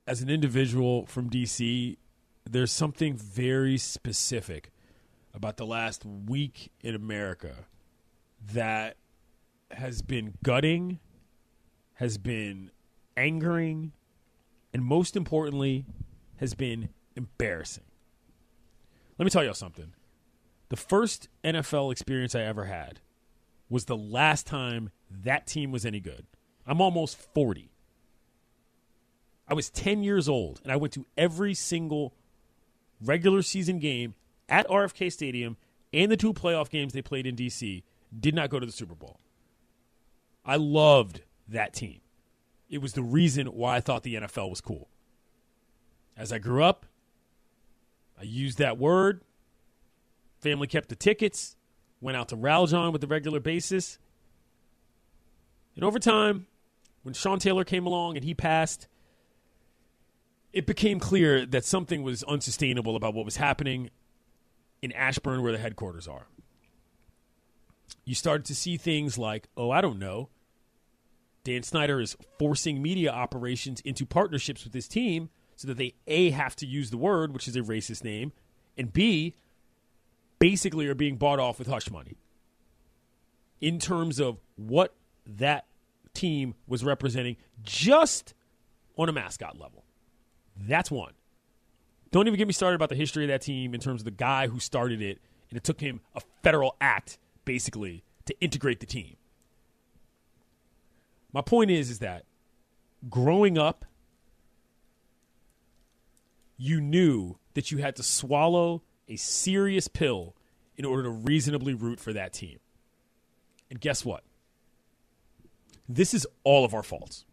as an individual from D.C., there's something very specific about the last week in America that has been gutting, has been angering, and most importantly, has been embarrassing. Let me tell y'all something. The first NFL experience I ever had was the last time that team was any good. I'm almost 40. I was 10 years old, and I went to every single regular season game at RFK Stadium and the 2 playoff games they played in D.C. Did not go to the Super Bowl. I loved that team. It was the reason why I thought the NFL was cool. As I grew up, I used that word. Family kept the tickets. Went out to Raljon with a regular basis. And over time, when Sean Taylor came along and he passed, it became clear that something was unsustainable about what was happening in Ashburn, where the headquarters are. You started to see things like, Dan Snyder is forcing media operations into partnerships with his team so that they, A, have to use the word, which is a racist name, and B, basically are being bought off with hush money in terms of what that team was representing just on a mascot level. That's one. Don't even get me started about the history of that team in terms of the guy who started it, and it took him a federal act, basically, to integrate the team. My point is that growing up, you knew that you had to swallow a serious pill in order to reasonably root for that team. And guess what? This is all of our faults.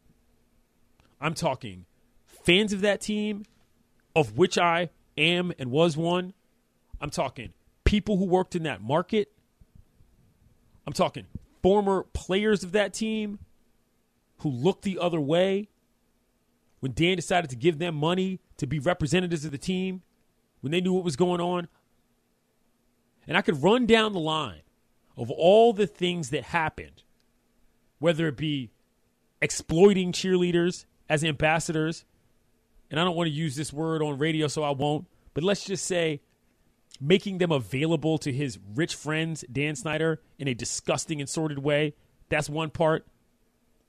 I'm talking fans of that team, of which I am and was one. I'm talking people who worked in that market. I'm talking former players of that team who looked the other way when Dan decided to give them money to be representatives of the team, when they knew what was going on. And I could run down the line of all the things that happened, whether it be exploiting cheerleaders as ambassadors, and I don't want to use this word on radio, so I won't, but let's just say making them available to his rich friends, Dan Snyder, in a disgusting and sordid way. That's one part.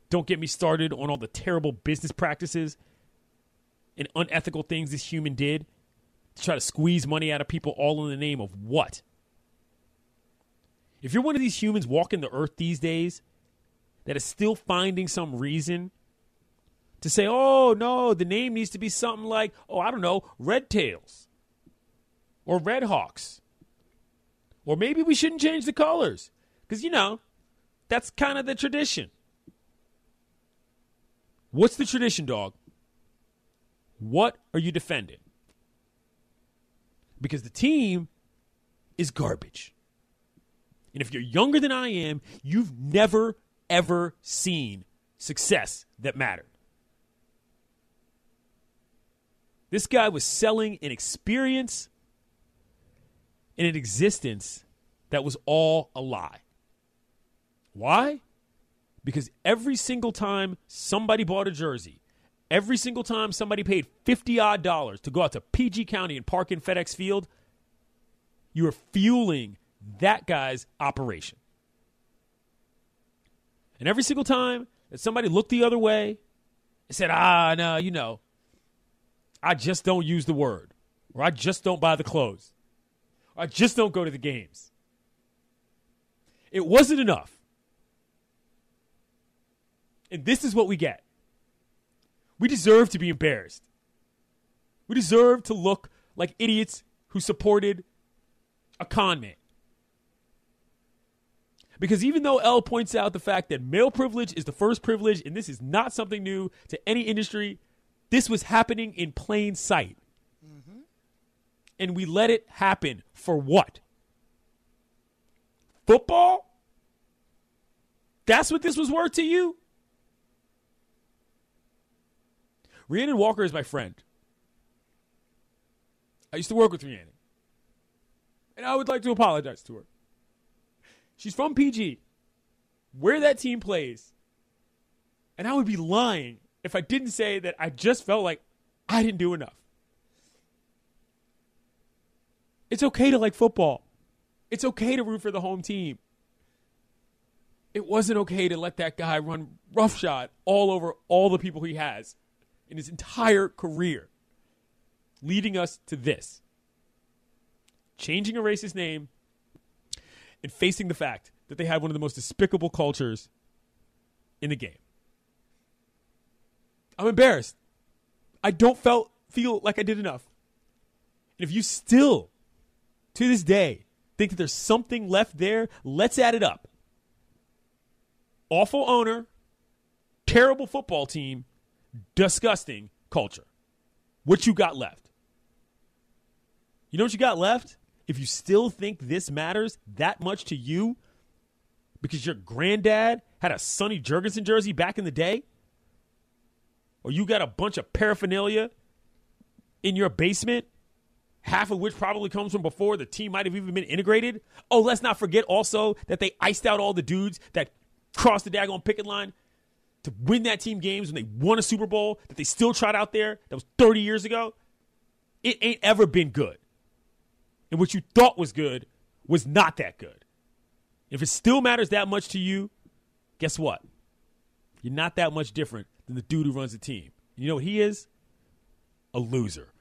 Don't get me started on all the terrible business practices and unethical things this human did to try to squeeze money out of people, all in the name of what? If you're one of these humans walking the earth these days that is still finding some reason to say, oh, no, the name needs to be something like, Red Tails or Red Hawks. Or maybe we shouldn't change the colors because, that's kind of the tradition. What's the tradition, dog? What are you defending? Because the team is garbage. And if you're younger than I am, you've never, ever seen success that mattered. This guy was selling an experience and an existence that was all a lie. Why? Because every single time somebody bought a jersey, every single time somebody paid $50-odd to go out to PG County and park in FedEx Field, you are fueling that guy's operation. And every single time that somebody looked the other way and said, no, I just don't use the word, or I just don't buy the clothes, or I just don't go to the games. It wasn't enough. And this is what we get. We deserve to be embarrassed. We deserve to look like idiots who supported a con man. Because even though Elle points out the fact that male privilege is the first privilege, and this is not something new to any industry, this was happening in plain sight. Mm-hmm. And we let it happen for what? Football? That's what this was worth to you? Rhiannon Walker is my friend. I used to work with Rhiannon. And I would like to apologize to her. She's from PG, where that team plays. And I would be lying if I didn't say that I just felt like I didn't do enough. It's okay to like football. It's okay to root for the home team. It wasn't okay to let that guy run roughshod all over all the people he has in his entire career, leading us to this. Changing a racist name and facing the fact that they have one of the most despicable cultures in the game. I'm embarrassed. I don't feel like I did enough. And if you still, to this day, think that there's something left there, let's add it up. Awful owner, terrible football team, disgusting culture. What you got left? You know what you got left? If you still think this matters that much to you because your granddad had a Sonny Jurgensen jersey back in the day, or you got a bunch of paraphernalia in your basement, half of which probably comes from before the team might have even been integrated. Oh, let's not forget also that they iced out all the dudes that crossed the daggone picket line to win that team games when they won a Super Bowl that they still tried out there that was 30 years ago. It ain't ever been good. And what you thought was good was not that good. If it still matters that much to you, guess what? You're not that much different than the dude who runs the team. You know what he is? A loser.